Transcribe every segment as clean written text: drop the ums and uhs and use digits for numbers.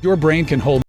Your brain can hold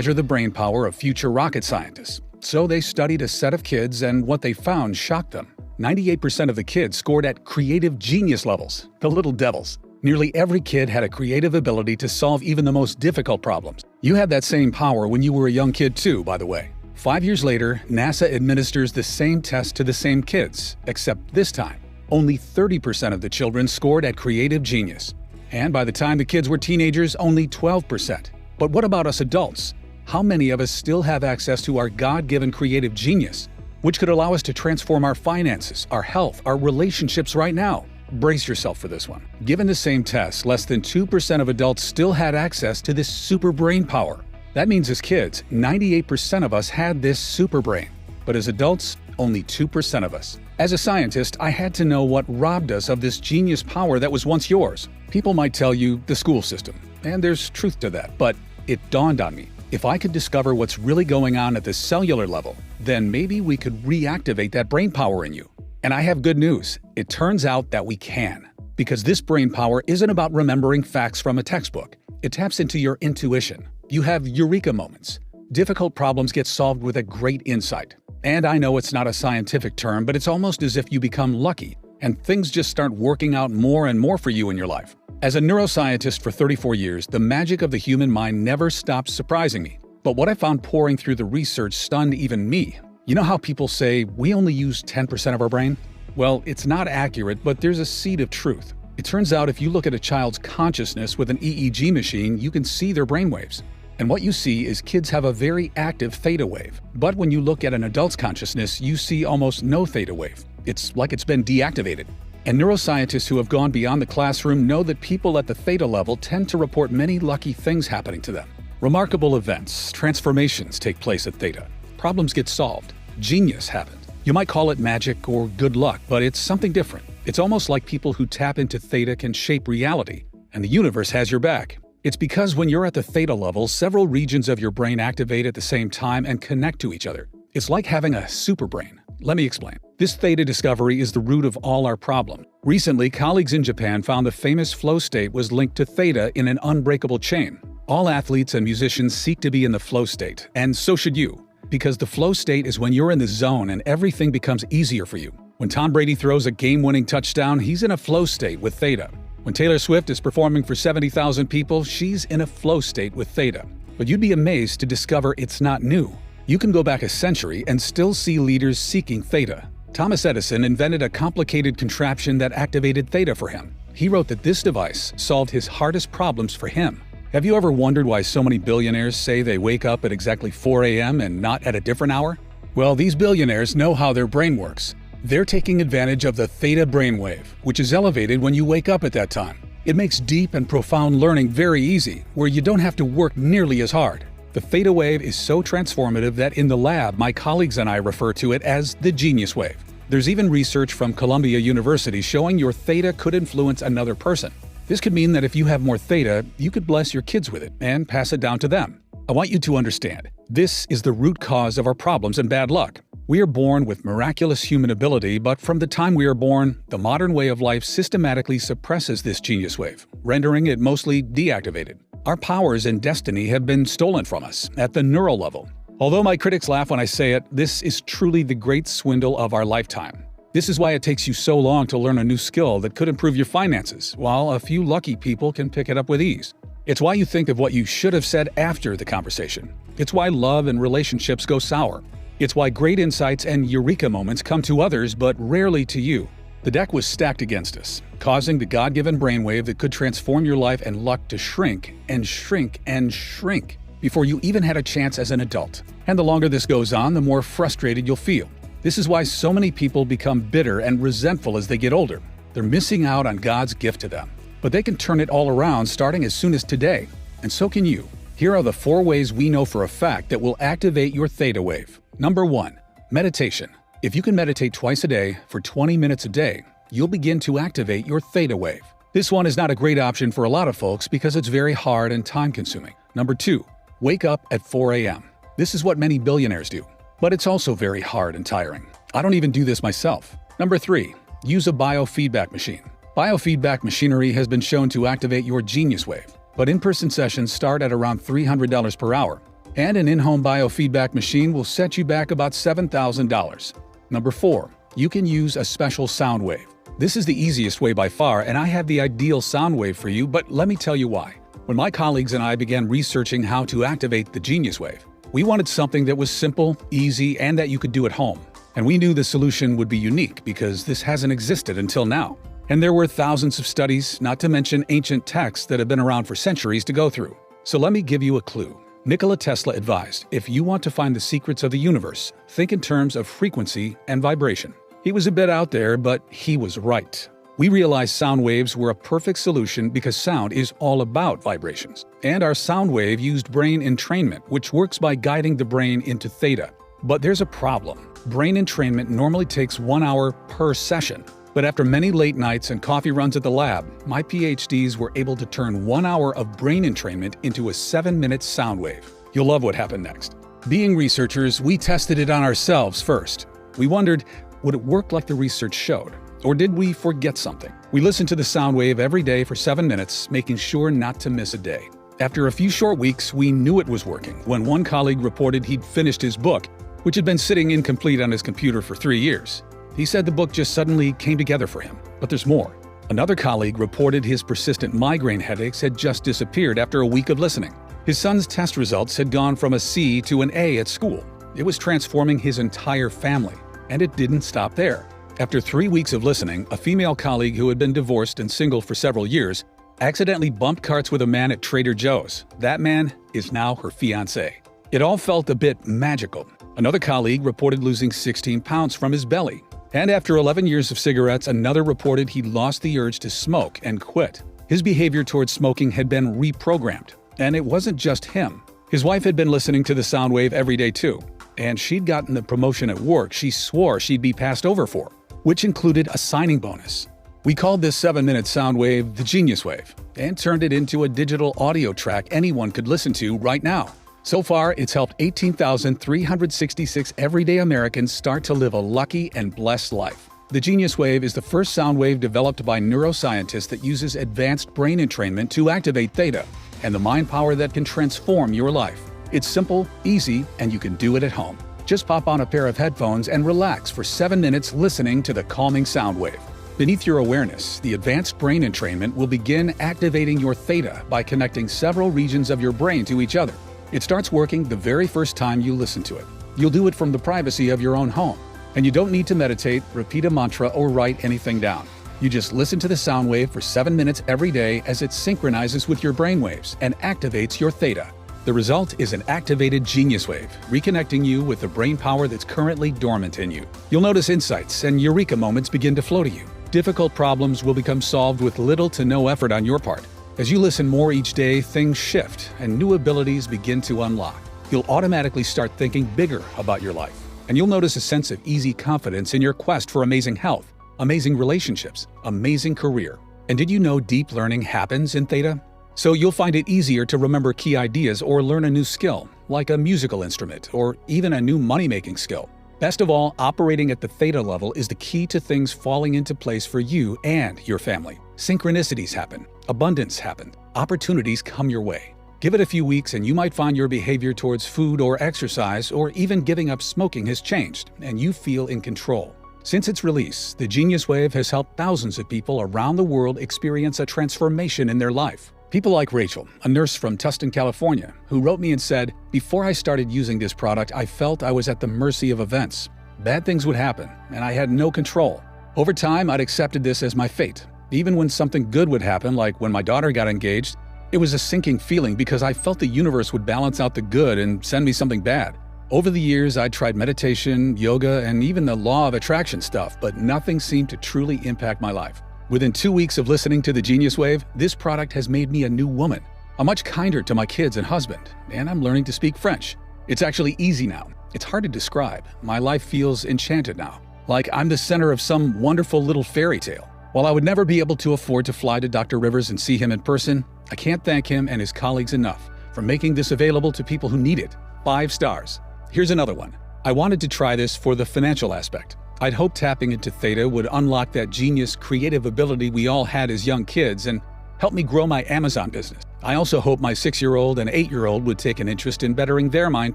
measure the brain power of future rocket scientists. So they studied a set of kids, and what they found shocked them. 98% of the kids scored at creative genius levels, the little devils. Nearly every kid had a creative ability to solve even the most difficult problems. You had that same power when you were a young kid too, by the way. 5 years later, NASA administers the same test to the same kids, except this time, only 30% of the children scored at creative genius. And by the time the kids were teenagers, only 12%. But what about us adults? How many of us still have access to our God-given creative genius, which could allow us to transform our finances, our health, our relationships right now? Brace yourself for this one. Given the same test, less than 2% of adults still had access to this super brain power. That means as kids, 98% of us had this super brain. But as adults, only 2% of us. As a scientist, I had to know what robbed us of this genius power that was once yours. People might tell you the school system, and there's truth to that, but it dawned on me. If I could discover what's really going on at the cellular level, then maybe we could reactivate that brain power in you. And I have good news. It turns out that we can. Because this brain power isn't about remembering facts from a textbook. It taps into your intuition. You have eureka moments. Difficult problems get solved with a great insight. And I know it's not a scientific term, but it's almost as if you become lucky, and things just start working out more and more for you in your life. As a neuroscientist for 34 years, the magic of the human mind never stops surprising me. But what I found pouring through the research stunned even me. You know how people say we only use 10% of our brain? Well, it's not accurate, but there's a seed of truth. It turns out if you look at a child's consciousness with an EEG machine, you can see their brainwaves. And what you see is kids have a very active theta wave. But when you look at an adult's consciousness, you see almost no theta wave. It's like it's been deactivated. And neuroscientists who have gone beyond the classroom know that people at the theta level tend to report many lucky things happening to them. Remarkable events, transformations take place at theta. Problems get solved. Genius happens. You might call it magic or good luck, but it's something different. It's almost like people who tap into theta can shape reality, and the universe has your back. It's because when you're at the theta level, several regions of your brain activate at the same time and connect to each other. It's like having a super brain. Let me explain. This theta discovery is the root of all our problem. Recently, colleagues in Japan found the famous flow state was linked to theta in an unbreakable chain. All athletes and musicians seek to be in the flow state, and so should you. Because the flow state is when you're in the zone and everything becomes easier for you. When Tom Brady throws a game-winning touchdown, he's in a flow state with theta. When Taylor Swift is performing for 70,000 people, she's in a flow state with theta. But you'd be amazed to discover it's not new. You can go back a century and still see leaders seeking theta. Thomas Edison invented a complicated contraption that activated theta for him. He wrote that this device solved his hardest problems for him. Have you ever wondered why so many billionaires say they wake up at exactly 4 a.m. and not at a different hour? Well, these billionaires know how their brain works. They're taking advantage of the theta brainwave, which is elevated when you wake up at that time. It makes deep and profound learning very easy, where you don't have to work nearly as hard. The theta wave is so transformative that in the lab, my colleagues and I refer to it as the genius wave. There's even research from Columbia University showing your theta could influence another person. This could mean that if you have more theta, you could bless your kids with it and pass it down to them. I want you to understand, this is the root cause of our problems and bad luck. We are born with miraculous human ability, but from the time we are born, the modern way of life systematically suppresses this genius wave, rendering it mostly deactivated. Our powers and destiny have been stolen from us at the neural level. Although my critics laugh when I say it, this is truly the great swindle of our lifetime. This is why it takes you so long to learn a new skill that could improve your finances, while a few lucky people can pick it up with ease. It's why you think of what you should have said after the conversation. It's why love and relationships go sour. It's why great insights and eureka moments come to others but rarely to you. The deck was stacked against us, causing the God-given brainwave that could transform your life and luck to shrink and shrink and shrink. before you even had a chance as an adult. And the longer this goes on, the more frustrated you'll feel. This is why so many people become bitter and resentful as they get older. They're missing out on God's gift to them. But they can turn it all around starting as soon as today. And so can you. Here are the 4 ways we know for a fact that will activate your theta wave. Number 1. Meditation. If you can meditate twice a day for 20 minutes a day, you'll begin to activate your theta wave. This one is not a great option for a lot of folks because it's very hard and time-consuming. Number 2. Wake up at 4 a.m. This is what many billionaires do. But it's also very hard and tiring. I don't even do this myself. Number 3. Use a biofeedback machine. Biofeedback machinery has been shown to activate your genius wave, but in-person sessions start at around $300 per hour, and an in-home biofeedback machine will set you back about $7,000. Number 4. You can use a special sound wave. This is the easiest way by far, and I have the ideal sound wave for you, but let me tell you why. When my colleagues and I began researching how to activate the genius wave, we wanted something that was simple, easy, and that you could do at home. And we knew the solution would be unique because this hasn't existed until now. And there were thousands of studies, not to mention ancient texts that have been around for centuries to go through. So let me give you a clue. Nikola Tesla advised, if you want to find the secrets of the universe, think in terms of frequency and vibration. He was a bit out there, but he was right. We realized sound waves were a perfect solution because sound is all about vibrations. And our sound wave used brain entrainment, which works by guiding the brain into theta. But there's a problem. Brain entrainment normally takes 1 hour per session. But after many late nights and coffee runs at the lab, my PhDs were able to turn 1 hour of brain entrainment into a 7-minute sound wave. You'll love what happened next. Being researchers, we tested it on ourselves first. We wondered, would it work like the research showed? Or did we forget something? We listened to the sound wave every day for 7 minutes, making sure not to miss a day. After a few short weeks, we knew it was working when one colleague reported he'd finished his book, which had been sitting incomplete on his computer for 3 years. He said the book just suddenly came together for him. But there's more. Another colleague reported his persistent migraine headaches had just disappeared after a week of listening. His son's test results had gone from a C to an A at school. It was transforming his entire family. And it didn't stop there. After 3 weeks of listening, a female colleague who had been divorced and single for several years accidentally bumped carts with a man at Trader Joe's. That man is now her fiancé. It all felt a bit magical. Another colleague reported losing 16 pounds from his belly. And after 11 years of cigarettes, another reported he'd lost the urge to smoke and quit. His behavior towards smoking had been reprogrammed. And it wasn't just him. His wife had been listening to the sound wave every day too. And she'd gotten the promotion at work she swore she'd be passed over for, which included a signing bonus. We called this 7-minute sound wave the Genius Wave and turned it into a digital audio track anyone could listen to right now. So far, it's helped 18,366 everyday Americans start to live a lucky and blessed life. The Genius Wave is the first sound wave developed by neuroscientists that uses advanced brain entrainment to activate theta and the mind power that can transform your life. It's simple, easy, and you can do it at home. Just pop on a pair of headphones and relax for 7 minutes listening to the calming sound wave. Beneath your awareness, the advanced brain entrainment will begin activating your theta by connecting several regions of your brain to each other. It starts working the very first time you listen to it. You'll do it from the privacy of your own home. And you don't need to meditate, repeat a mantra, or write anything down. You just listen to the sound wave for 7 minutes every day as it synchronizes with your brain waves and activates your theta. The result is an activated genius wave, reconnecting you with the brain power that's currently dormant in you. You'll notice insights and eureka moments begin to flow to you. Difficult problems will become solved with little to no effort on your part. As you listen more each day, things shift and new abilities begin to unlock. You'll automatically start thinking bigger about your life. And you'll notice a sense of easy confidence in your quest for amazing health, amazing relationships, amazing career. And did you know deep learning happens in theta? So you'll find it easier to remember key ideas or learn a new skill, like a musical instrument or even a new money-making skill. Best of all, operating at the theta level is the key to things falling into place for you and your family. Synchronicities happen, abundance happens, opportunities come your way. Give it a few weeks and you might find your behavior towards food or exercise or even giving up smoking has changed and you feel in control. Since its release, the Genius Wave has helped thousands of people around the world experience a transformation in their life. People like Rachel, a nurse from Tustin, California, who wrote me and said, "Before I started using this product, I felt I was at the mercy of events. Bad things would happen, and I had no control. Over time, I'd accepted this as my fate. Even when something good would happen, like when my daughter got engaged, It was a sinking feeling because I felt the universe would balance out the good and send me something bad. Over the years, I tried meditation, yoga, and even the law of attraction stuff, but nothing seemed to truly impact my life. Within 2 weeks of listening to the Genius Wave, this product has made me a new woman. I'm much kinder to my kids and husband, and I'm learning to speak French. It's actually easy now. It's hard to describe. My life feels enchanted now, like I'm the center of some wonderful little fairy tale. While I would never be able to afford to fly to Dr. Rivers and see him in person, I can't thank him and his colleagues enough for making this available to people who need it. 5 stars. Here's another one. I wanted to try this for the financial aspect. I'd hoped tapping into theta would unlock that genius creative ability we all had as young kids and help me grow my Amazon business. I also hope my 6-year-old and 8-year-old would take an interest in bettering their mind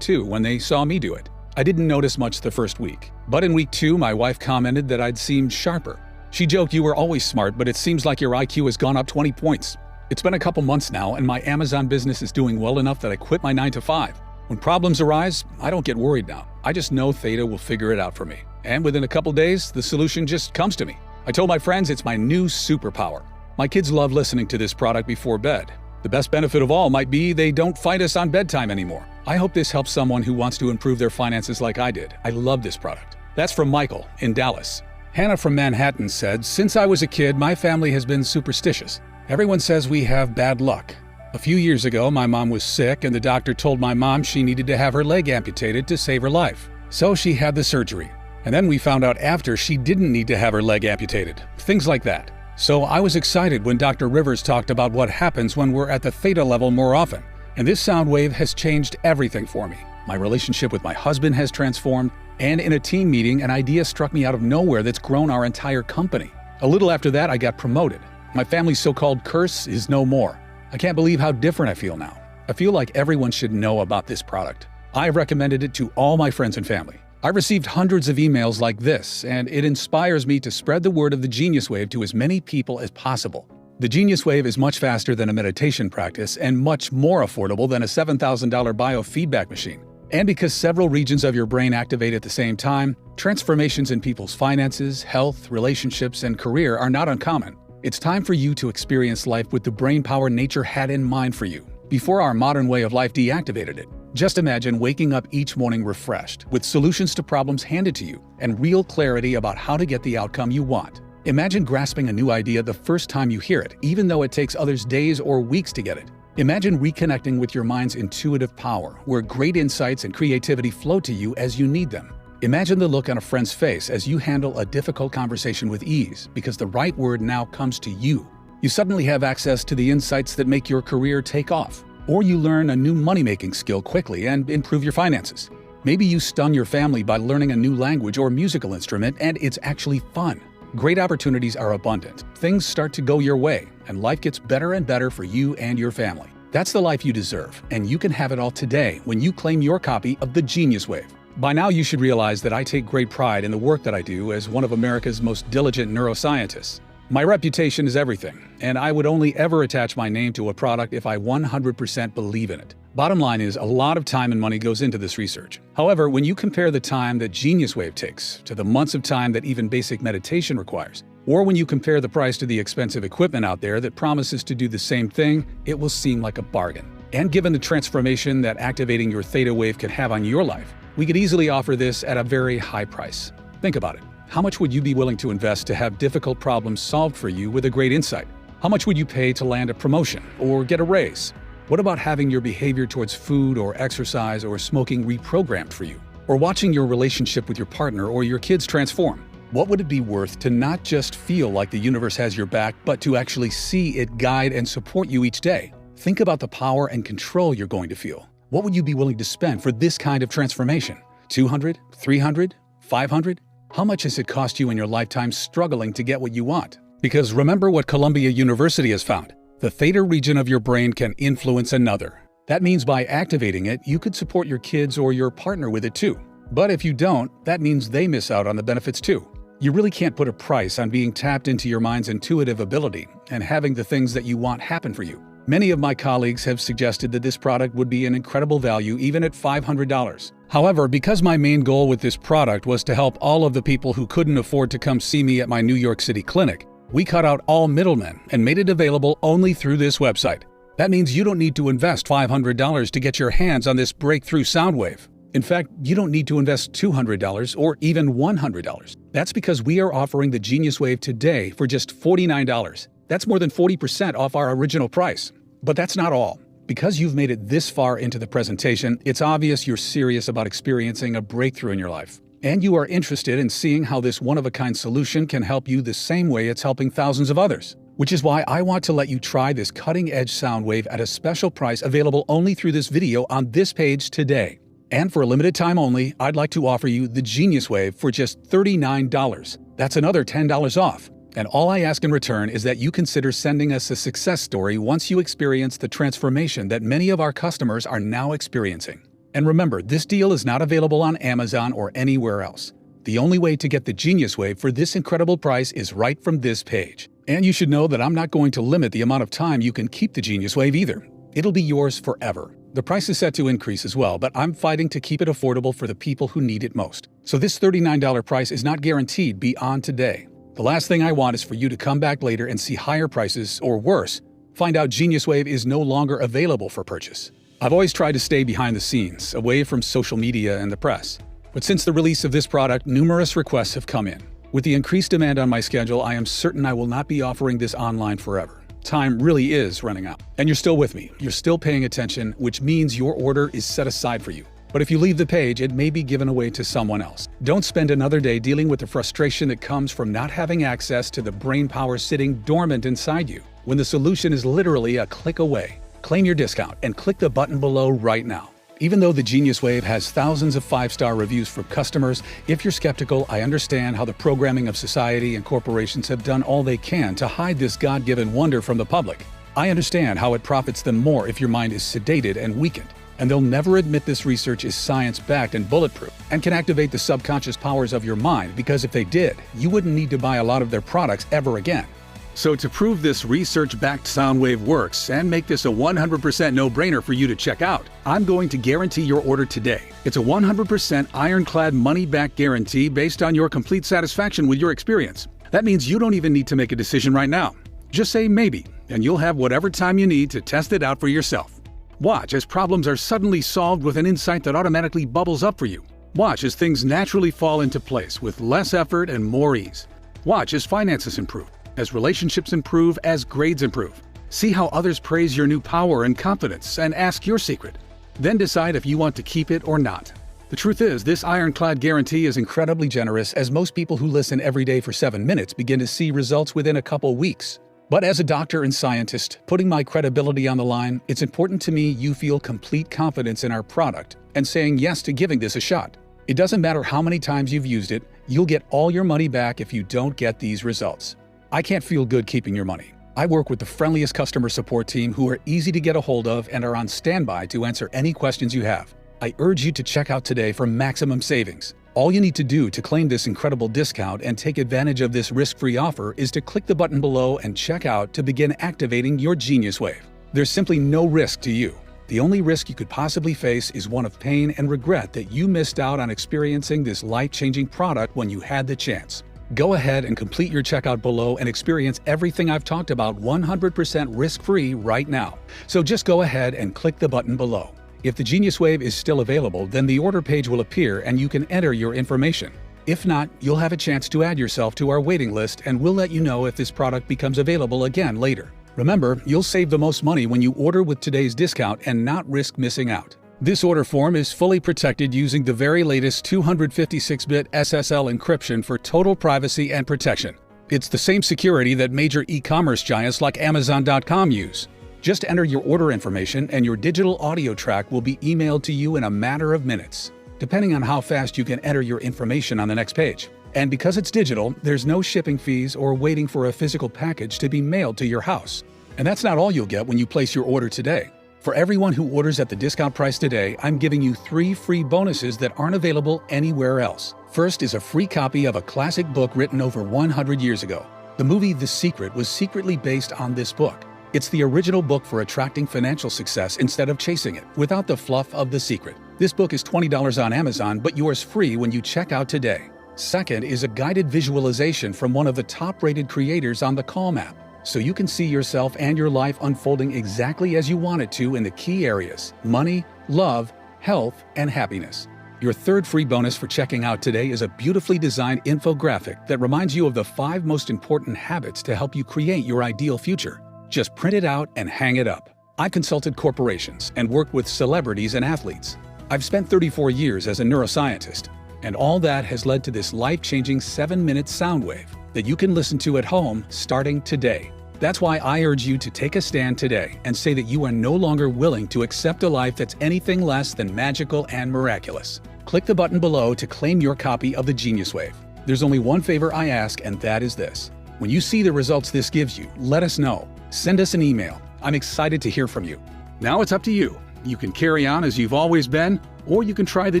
too when they saw me do it. I didn't notice much the first week, but in week 2, my wife commented that I'd seemed sharper. She joked, "You were always smart, but it seems like your IQ has gone up 20 points." It's been a couple months now, and my Amazon business is doing well enough that I quit my 9 to 5. When problems arise, I don't get worried now. I just know theta will figure it out for me. And within a couple days, the solution just comes to me. I told my friends it's my new superpower. My kids love listening to this product before bed. The best benefit of all might be they don't fight us on bedtime anymore. I hope this helps someone who wants to improve their finances like I did. I love this product. That's from Michael in Dallas. Hannah from Manhattan said, "Since I was a kid, my family has been superstitious. Everyone says we have bad luck. A few years ago, my mom was sick and the doctor told my mom she needed to have her leg amputated to save her life. So she had the surgery. And then we found out after she didn't need to have her leg amputated. Things like that. So I was excited when Dr. Rivers talked about what happens when we're at the theta level more often. And this sound wave has changed everything for me. My relationship with my husband has transformed, and in a team meeting, an idea struck me out of nowhere that's grown our entire company. A little after that, I got promoted. My family's so-called curse is no more. I can't believe how different I feel now. I feel like everyone should know about this product. I've recommended it to all my friends and family. I've received hundreds of emails like this, and it inspires me to spread the word of the Genius Wave to as many people as possible. The Genius Wave is much faster than a meditation practice and much more affordable than a $7,000 biofeedback machine. And because several regions of your brain activate at the same time, transformations in people's finances, health, relationships, and career are not uncommon. It's time for you to experience life with the brain power nature had in mind for you, before our modern way of life deactivated it. Just imagine waking up each morning refreshed, with solutions to problems handed to you, and real clarity about how to get the outcome you want. Imagine grasping a new idea the first time you hear it, even though it takes others days or weeks to get it. Imagine reconnecting with your mind's intuitive power, where great insights and creativity flow to you as you need them. Imagine the look on a friend's face as you handle a difficult conversation with ease, because the right word now comes to you. You suddenly have access to the insights that make your career take off. Or you learn a new money-making skill quickly and improve your finances. Maybe you stun your family by learning a new language or musical instrument, and it's actually fun. Great opportunities are abundant. Things start to go your way, and life gets better and better for you and your family. That's the life you deserve, and you can have it all today when you claim your copy of the Genius Wave. By now, you should realize that I take great pride in the work that I do as one of America's most diligent neuroscientists. My reputation is everything, and I would only ever attach my name to a product if I 100% believe in it. Bottom line is, a lot of time and money goes into this research. However, when you compare the time that Genius Wave takes to the months of time that even basic meditation requires, or when you compare the price to the expensive equipment out there that promises to do the same thing, it will seem like a bargain. And given the transformation that activating your theta wave can have on your life, we could easily offer this at a very high price. Think about it. How much would you be willing to invest to have difficult problems solved for you with a great insight? How much would you pay to land a promotion or get a raise? What about having your behavior towards food or exercise or smoking reprogrammed for you? Or watching your relationship with your partner or your kids transform? What would it be worth to not just feel like the universe has your back, but to actually see it guide and support you each day? Think about the power and control you're going to feel. What would you be willing to spend for this kind of transformation? $200, $300, $500? How much has it cost you in your lifetime struggling to get what you want? Because remember what Columbia University has found. The theta region of your brain can influence another. That means by activating it, you could support your kids or your partner with it too. But if you don't, that means they miss out on the benefits too. You really can't put a price on being tapped into your mind's intuitive ability and having the things that you want happen for you. Many of my colleagues have suggested that this product would be an incredible value even at $500. However, because my main goal with this product was to help all of the people who couldn't afford to come see me at my New York City clinic, we cut out all middlemen and made it available only through this website. That means you don't need to invest $500 to get your hands on this breakthrough sound wave. In fact, you don't need to invest $200 or even $100. That's because we are offering the Genius Wave today for just $49. That's more than 40% off our original price. But that's not all. Because you've made it this far into the presentation, it's obvious you're serious about experiencing a breakthrough in your life. And you are interested in seeing how this one-of-a-kind solution can help you the same way it's helping thousands of others. Which is why I want to let you try this cutting-edge sound wave at a special price available only through this video on this page today. And for a limited time only, I'd like to offer you the Genius Wave for just $39. That's another $10 off. And all I ask in return is that you consider sending us a success story once you experience the transformation that many of our customers are now experiencing. And remember, this deal is not available on Amazon or anywhere else. The only way to get the Genius Wave for this incredible price is right from this page. And you should know that I'm not going to limit the amount of time you can keep the Genius Wave either. It'll be yours forever. The price is set to increase as well, but I'm fighting to keep it affordable for the people who need it most. So this $39 price is not guaranteed beyond today. The last thing I want is for you to come back later and see higher prices, or worse, find out Genius Wave is no longer available for purchase. I've always tried to stay behind the scenes, away from social media and the press. But since the release of this product, numerous requests have come in. With the increased demand on my schedule, I am certain I will not be offering this online forever. Time really is running out. And you're still with me. You're still paying attention, which means your order is set aside for you. But if you leave the page, it may be given away to someone else. Don't spend another day dealing with the frustration that comes from not having access to the brain power sitting dormant inside you, when the solution is literally a click away. Claim your discount and click the button below right now. Even though the Genius Wave has thousands of 5-star reviews from customers, if you're skeptical, I understand how the programming of society and corporations have done all they can to hide this God-given wonder from the public. I understand how it profits them more if your mind is sedated and weakened. And they'll never admit this research is science-backed and bulletproof and can activate the subconscious powers of your mind, because if they did, you wouldn't need to buy a lot of their products ever again. So to prove this research-backed sound wave works and make this a 100% no-brainer for you to check out, I'm going to guarantee your order today. It's a 100% ironclad money-back guarantee based on your complete satisfaction with your experience. That means you don't even need to make a decision right now. Just say maybe, and you'll have whatever time you need to test it out for yourself. Watch as problems are suddenly solved with an insight that automatically bubbles up for you. Watch as things naturally fall into place with less effort and more ease. Watch as finances improve, as relationships improve, as grades improve. See how others praise your new power and confidence and ask your secret. Then decide if you want to keep it or not. The truth is, this ironclad guarantee is incredibly generous, as most people who listen every day for 7 minutes begin to see results within a couple weeks. But as a doctor and scientist, putting my credibility on the line, it's important to me you feel complete confidence in our product and saying yes to giving this a shot. It doesn't matter how many times you've used it, you'll get all your money back if you don't get these results. I can't feel good keeping your money. I work with the friendliest customer support team who are easy to get a hold of and are on standby to answer any questions you have. I urge you to check out today for maximum savings. All you need to do to claim this incredible discount and take advantage of this risk-free offer is to click the button below and check out to begin activating your Genius Wave. There's simply no risk to you. The only risk you could possibly face is one of pain and regret that you missed out on experiencing this life-changing product when you had the chance. Go ahead and complete your checkout below and experience everything I've talked about 100% risk-free right now. So just go ahead and click the button below. If the Genius Wave is still available, then the order page will appear and you can enter your information. If not, you'll have a chance to add yourself to our waiting list, and we'll let you know if this product becomes available again later. Remember, you'll save the most money when you order with today's discount and not risk missing out. This order form is fully protected using the very latest 256-bit SSL encryption for total privacy and protection. It's the same security that major e-commerce giants like Amazon.com use. Just enter your order information and your digital audio track will be emailed to you in a matter of minutes, depending on how fast you can enter your information on the next page. And because it's digital, there's no shipping fees or waiting for a physical package to be mailed to your house. And that's not all you'll get when you place your order today. For everyone who orders at the discount price today, I'm giving you 3 free bonuses that aren't available anywhere else. First is a free copy of a classic book written over 100 years ago. The movie The Secret was secretly based on this book. It's the original book for attracting financial success instead of chasing it, without the fluff of The Secret. This book is $20 on Amazon, but yours free when you check out today. Second is a guided visualization from one of the top-rated creators on the Calm app. so you can see yourself and your life unfolding exactly as you want it to in the key areas: money, love, health, and happiness. Your third free bonus for checking out today is a beautifully designed infographic that reminds you of the 5 most important habits to help you create your ideal future. Just print it out and hang it up. I've consulted corporations and worked with celebrities and athletes. I've spent 34 years as a neuroscientist, and all that has led to this life-changing 7-minute sound wave that you can listen to at home starting today. That's why I urge you to take a stand today and say that you are no longer willing to accept a life that's anything less than magical and miraculous. Click the button below to claim your copy of the Genius Wave. There's only one favor I ask, and that is this. When you see the results this gives you, let us know. Send us an email. I'm excited to hear from you. Now it's up to you. You can carry on as you've always been, or you can try the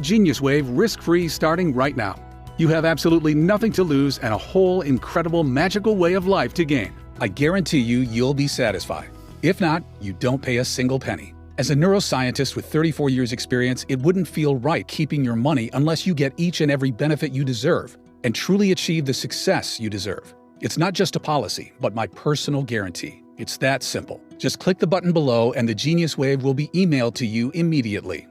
Genius Wave risk-free starting right now. You have absolutely nothing to lose and a whole incredible magical way of life to gain. I guarantee you'll be satisfied. If not, you don't pay a single penny. As a neuroscientist with 34 years experience, it wouldn't feel right keeping your money unless you get each and every benefit you deserve and truly achieve the success you deserve. It's not just a policy, but my personal guarantee. It's that simple. Just click the button below and the Genius Wave will be emailed to you immediately.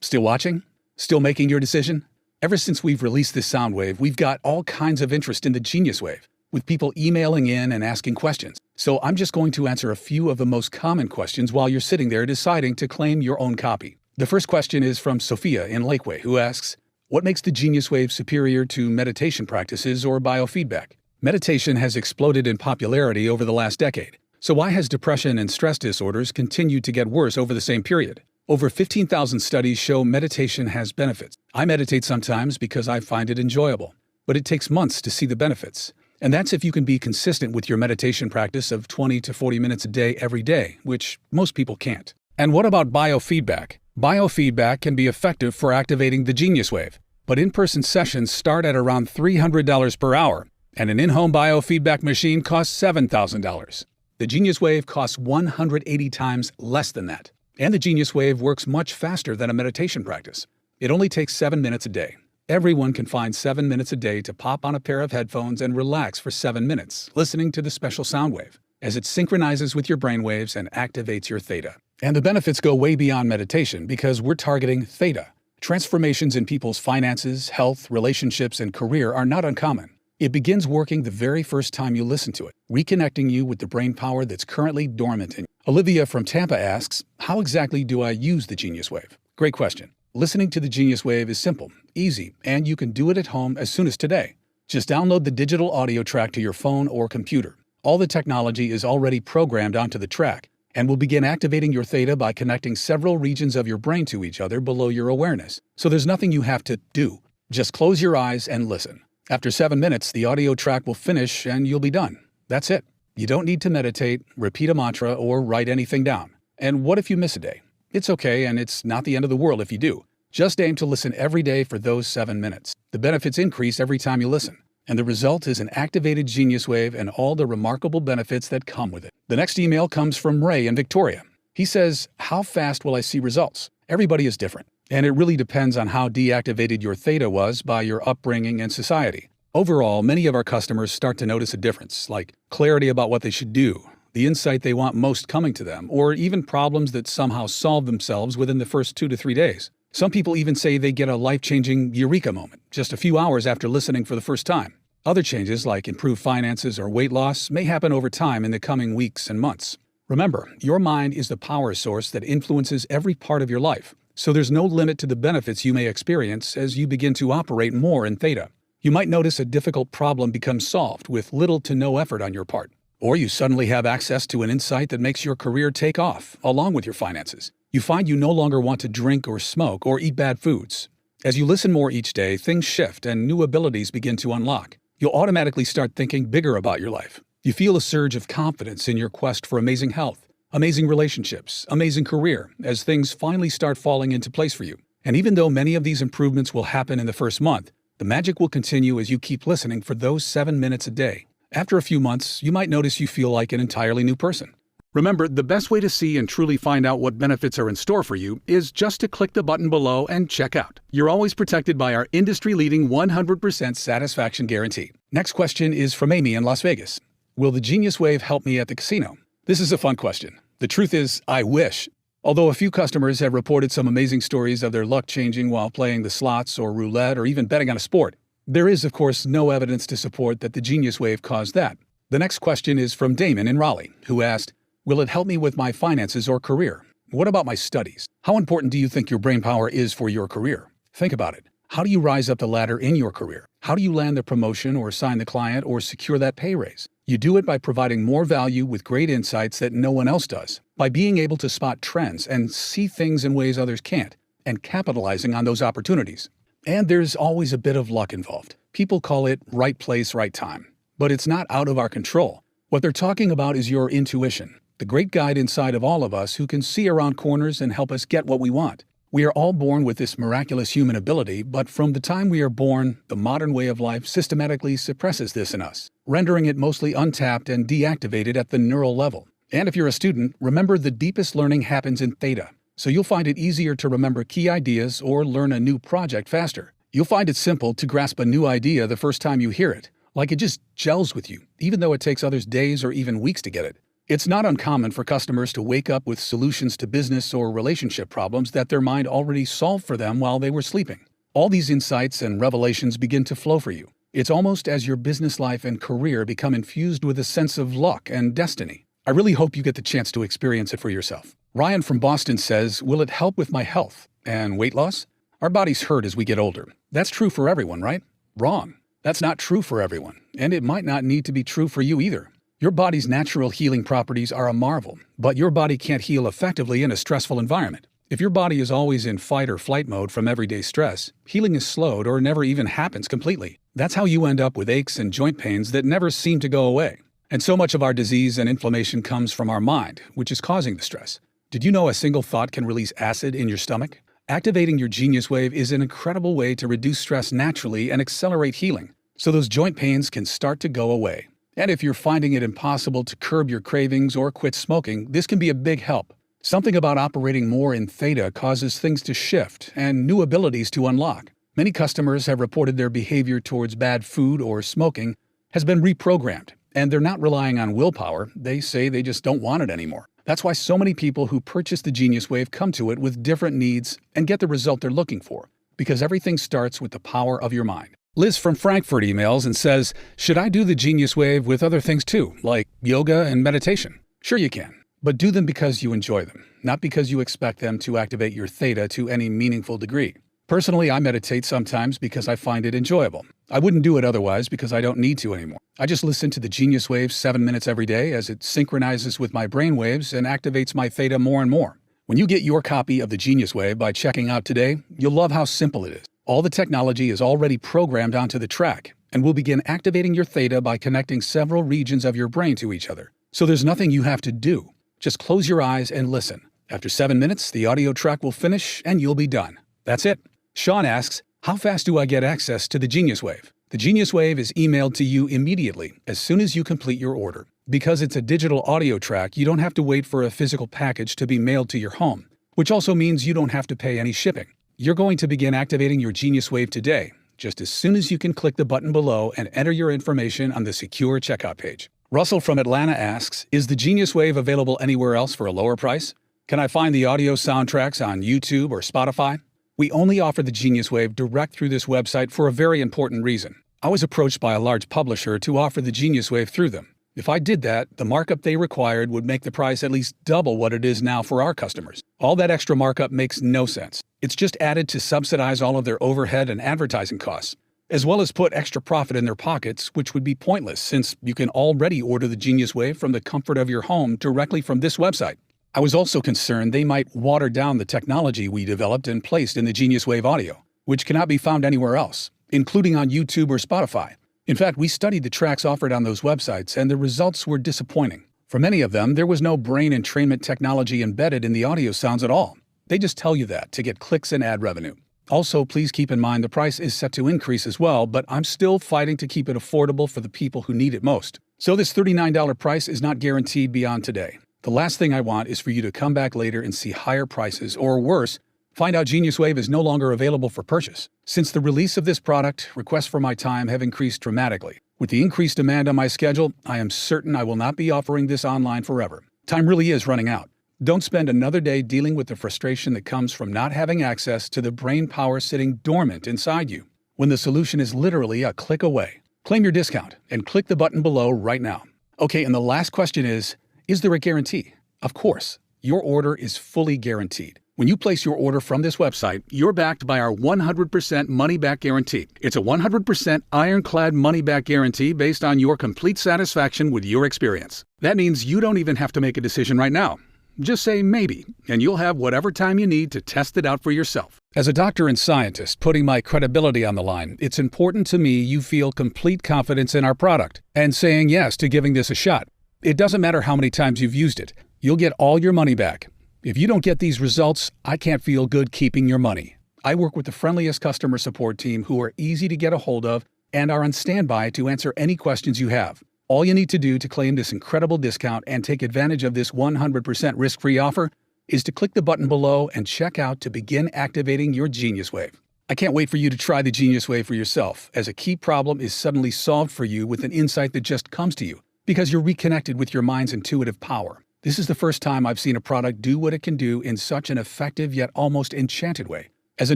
Still watching? Still making your decision? Ever since we've released this sound wave, we've got all kinds of interest in the Genius Wave, with people emailing in and asking questions. So I'm just going to answer a few of the most common questions while you're sitting there deciding to claim your own copy. The first question is from Sophia in Lakeway, who asks, what makes the Genius Wave superior to meditation practices or biofeedback? Meditation has exploded in popularity over the last decade. So why has depression and stress disorders continued to get worse over the same period? Over 15,000 studies show meditation has benefits. I meditate sometimes because I find it enjoyable, but it takes months to see the benefits. And that's if you can be consistent with your meditation practice of 20 to 40 minutes a day every day, which most people can't. And what about biofeedback? Biofeedback can be effective for activating the Genius Wave, but in-person sessions start at around $300 per hour, and an in-home biofeedback machine costs $7,000. The Genius Wave costs 180 times less than that. And the Genius Wave works much faster than a meditation practice. It only takes 7 minutes a day. Everyone can find 7 minutes a day to pop on a pair of headphones and relax for 7 minutes, listening to the special sound wave, as it synchronizes with your brain waves and activates your theta. And the benefits go way beyond meditation because we're targeting theta. Transformations in people's finances, health, relationships, and career are not uncommon. It begins working the very first time you listen to it, reconnecting you with the brain power that's currently dormant in you. Olivia from Tampa asks, how exactly do I use the Genius Wave? Great question. Listening to the Genius Wave is simple, easy, and you can do it at home as soon as today. Just download the digital audio track to your phone or computer. All the technology is already programmed onto the track and will begin activating your theta by connecting several regions of your brain to each other below your awareness. So there's nothing you have to do. Just close your eyes and listen. After 7 minutes, the audio track will finish and you'll be done. That's it. You don't need to meditate, repeat a mantra, or write anything down. And what if you miss a day? It's okay, and it's not the end of the world if you do. Just aim to listen every day for those 7 minutes. The benefits increase every time you listen, and the result is an activated Genius Wave and all the remarkable benefits that come with it. The next email comes from Ray in Victoria. He says, how fast will I see results? Everybody is different, and it really depends on how deactivated your theta was by your upbringing and society. Overall, many of our customers start to notice a difference, like clarity about what they should do, the insight they want most coming to them, or even problems that somehow solve themselves within the first 2 to 3 days. Some people even say they get a life-changing eureka moment just a few hours after listening for the first time. Other changes, like improved finances or weight loss, may happen over time in the coming weeks and months. Remember, your mind is the power source that influences every part of your life, so there's no limit to the benefits you may experience as you begin to operate more in theta. You might notice a difficult problem becomes solved with little to no effort on your part. Or you suddenly have access to an insight that makes your career take off, along with your finances. You find you no longer want to drink or smoke or eat bad foods. As you listen more each day, things shift and new abilities begin to unlock. You'll automatically start thinking bigger about your life. You feel a surge of confidence in your quest for amazing health, amazing relationships, amazing career, as things finally start falling into place for you. And even though many of these improvements will happen in the first month, the magic will continue as you keep listening for those 7 minutes a day. After a few months, you might notice you feel like an entirely new person. Remember, the best way to see and truly find out what benefits are in store for you is just to click the button below and check out. You're always protected by our industry-leading 100% satisfaction guarantee. Next question is from Amy in Las Vegas. Will the Genius Wave help me at the casino? This is a fun question. The truth is, I wish. Although a few customers have reported some amazing stories of their luck changing while playing the slots or roulette or even betting on a sport, there is, of course, no evidence to support that the Genius Wave caused that. The next question is from Damon in Raleigh, who asked, will it help me with my finances or career? What about my studies? How important do you think your brain power is for your career? Think about it. How do you rise up the ladder in your career? How do you land the promotion or sign the client or secure that pay raise? You do it by providing more value with great insights that no one else does, by being able to spot trends and see things in ways others can't, and capitalizing on those opportunities. And there's always a bit of luck involved. People call it right place, right time. But it's not out of our control. What they're talking about is your intuition, the great guide inside of all of us who can see around corners and help us get what we want. We are all born with this miraculous human ability, but from the time we are born, the modern way of life systematically suppresses this in us, rendering it mostly untapped and deactivated at the neural level. And if you're a student, remember the deepest learning happens in theta, so you'll find it easier to remember key ideas or learn a new project faster. You'll find it simple to grasp a new idea the first time you hear it, like it just gels with you, even though it takes others days or even weeks to get it. It's not uncommon for customers to wake up with solutions to business or relationship problems that their mind already solved for them while they were sleeping. All these insights and revelations begin to flow for you. It's almost as your business life and career become infused with a sense of luck and destiny. I really hope you get the chance to experience it for yourself. Ryan from Boston says, will it help with my health and weight loss? Our bodies hurt as we get older. That's true for everyone, right? Wrong. That's not true for everyone, and it might not need to be true for you either. Your body's natural healing properties are a marvel, but your body can't heal effectively in a stressful environment. If your body is always in fight or flight mode from everyday stress, healing is slowed or never even happens completely. That's how you end up with aches and joint pains that never seem to go away. And so much of our disease and inflammation comes from our mind, which is causing the stress. Did you know a single thought can release acid in your stomach? Activating your Genius Wave is an incredible way to reduce stress naturally and accelerate healing, so those joint pains can start to go away. And if you're finding it impossible to curb your cravings or quit smoking, this can be a big help. Something about operating more in theta causes things to shift and new abilities to unlock. Many customers have reported their behavior towards bad food or smoking has been reprogrammed, and they're not relying on willpower. They say they just don't want it anymore. That's why so many people who purchase the Genius Wave come to it with different needs and get the result they're looking for, because everything starts with the power of your mind. Liz from Frankfurt emails and says, should I do the Genius Wave with other things too, like yoga and meditation? Sure you can, but do them because you enjoy them, not because you expect them to activate your theta to any meaningful degree. Personally, I meditate sometimes because I find it enjoyable. I wouldn't do it otherwise because I don't need to anymore. I just listen to the Genius Wave 7 minutes every day as it synchronizes with my brain waves and activates my theta more and more. When you get your copy of the Genius Wave by checking out today, you'll love how simple it is. All the technology is already programmed onto the track and will begin activating your theta by connecting several regions of your brain to each other. So there's nothing you have to do. Just close your eyes and listen. After 7 minutes, the audio track will finish and you'll be done. That's it. Sean asks, how fast do I get access to the Genius Wave? The Genius Wave is emailed to you immediately as soon as you complete your order. Because it's a digital audio track, you don't have to wait for a physical package to be mailed to your home, which also means you don't have to pay any shipping. You're going to begin activating your Genius Wave today, just as soon as you can click the button below and enter your information on the secure checkout page. Russell from Atlanta asks, is the Genius Wave available anywhere else for a lower price? Can I find the audio soundtracks on YouTube or Spotify? We only offer the Genius Wave direct through this website for a very important reason. I was approached by a large publisher to offer the Genius Wave through them. If I did that, the markup they required would make the price at least double what it is now for our customers. All that extra markup makes no sense. It's just added to subsidize all of their overhead and advertising costs, as well as put extra profit in their pockets, which would be pointless since you can already order the Genius Wave from the comfort of your home directly from this website. I was also concerned they might water down the technology we developed and placed in the Genius Wave audio, which cannot be found anywhere else, including on YouTube or Spotify. In fact, we studied the tracks offered on those websites, and the results were disappointing. For many of them, there was no brain entrainment technology embedded in the audio sounds at all. They just tell you that to get clicks and ad revenue. Also, please keep in mind the price is set to increase as well, but I'm still fighting to keep it affordable for the people who need it most. So this $39 price is not guaranteed beyond today. The last thing I want is for you to come back later and see higher prices, or worse, find out Genius Wave is no longer available for purchase. Since the release of this product, requests for my time have increased dramatically. With the increased demand on my schedule, I am certain I will not be offering this online forever. Time really is running out. Don't spend another day dealing with the frustration that comes from not having access to the brain power sitting dormant inside you, when the solution is literally a click away. Claim your discount and click the button below right now. Okay, and the last question is there a guarantee? Of course, your order is fully guaranteed. When you place your order from this website, you're backed by our 100% money-back guarantee. It's a 100% ironclad money-back guarantee based on your complete satisfaction with your experience. That means you don't even have to make a decision right now. Just say maybe, and you'll have whatever time you need to test it out for yourself. As a doctor and scientist putting my credibility on the line, it's important to me you feel complete confidence in our product and saying yes to giving this a shot. It doesn't matter how many times you've used it. You'll get all your money back. If you don't get these results, I can't feel good keeping your money. I work with the friendliest customer support team who are easy to get a hold of and are on standby to answer any questions you have. All you need to do to claim this incredible discount and take advantage of this 100% risk-free offer is to click the button below and check out to begin activating your Genius Wave. I can't wait for you to try the Genius Wave for yourself, as a key problem is suddenly solved for you with an insight that just comes to you, because you're reconnected with your mind's intuitive power. This is the first time I've seen a product do what it can do in such an effective yet almost enchanted way. As a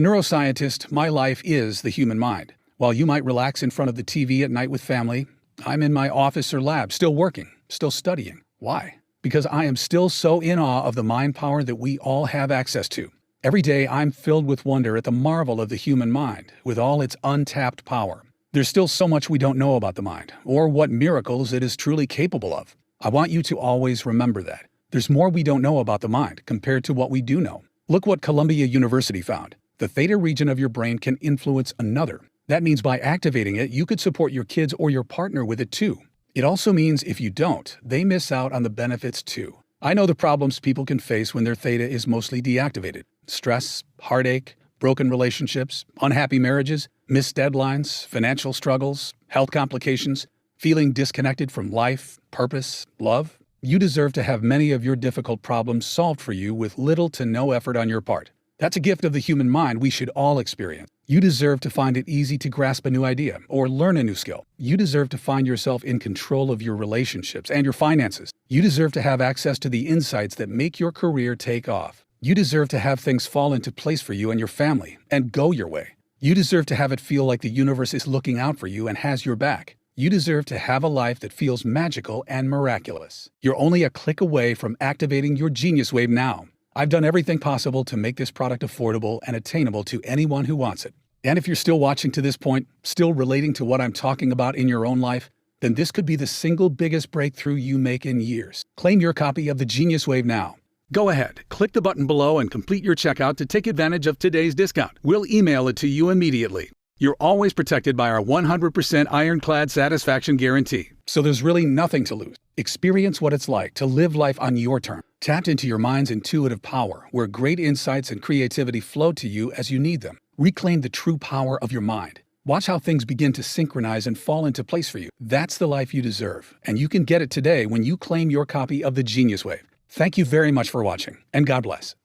neuroscientist, my life is the human mind. While you might relax in front of the TV at night with family, I'm in my office or lab, still working, still studying. Why? Because I am still so in awe of the mind power that we all have access to. Every day, I'm filled with wonder at the marvel of the human mind, with all its untapped power. There's still so much we don't know about the mind, or what miracles it is truly capable of. I want you to always remember that. There's more we don't know about the mind compared to what we do know. Look what Columbia University found. The theta region of your brain can influence another. That means by activating it, you could support your kids or your partner with it too. It also means if you don't, they miss out on the benefits too. I know the problems people can face when their theta is mostly deactivated. Stress, heartache, broken relationships, unhappy marriages, missed deadlines, financial struggles, health complications, feeling disconnected from life, purpose, love. You deserve to have many of your difficult problems solved for you with little to no effort on your part. That's a gift of the human mind we should all experience. You deserve to find it easy to grasp a new idea or learn a new skill. You deserve to find yourself in control of your relationships and your finances. You deserve to have access to the insights that make your career take off. You deserve to have things fall into place for you and your family and go your way. You deserve to have it feel like the universe is looking out for you and has your back. You deserve to have a life that feels magical and miraculous. You're only a click away from activating your Genius Wave now. I've done everything possible to make this product affordable and attainable to anyone who wants it. And if you're still watching to this point, still relating to what I'm talking about in your own life, then this could be the single biggest breakthrough you make in years. Claim your copy of the Genius Wave now. Go ahead, click the button below and complete your checkout to take advantage of today's discount. We'll email it to you immediately. You're always protected by our 100% ironclad satisfaction guarantee, so there's really nothing to lose. Experience what it's like to live life on your terms. Tap into your mind's intuitive power, where great insights and creativity flow to you as you need them. Reclaim the true power of your mind. Watch how things begin to synchronize and fall into place for you. That's the life you deserve, and you can get it today when you claim your copy of the Genius Wave. Thank you very much for watching, and God bless.